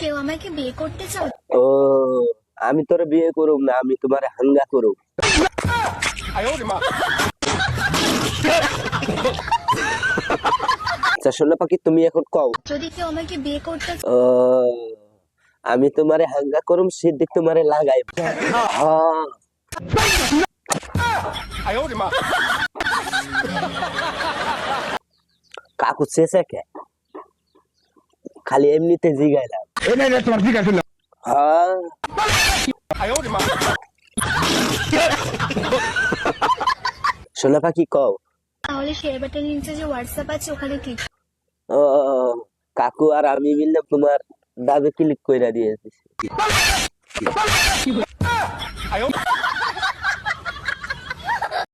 কেউ আমাকে বিয়ে করতে চাও? ও, আমি তোরে বিয়ে করুম না, আমি তোমারে হাঙ্গা করুম। আচ্ছা সোনা পাখি, তুমি এখন কও। যদি কেউ আমাকে বিয়ে করতে ও, আমি তোমারে হাঙ্গা করুম, সিদ্দিক তোমারে লাগাই। হ্যাঁ। কাকু চেয়েছে কে? খালি এমনিতে জিগাইলাম। হ্যাঁ। সোনা পাখি কও। তাহলে শেয়ার বাটনের নিচে যে হোয়াটসঅ্যাপ আছে ওখানে ক্লিক। ও, কাকু আর আমি মিললাম তোমার দাবে ক্লিক কইরা দিয়েছি।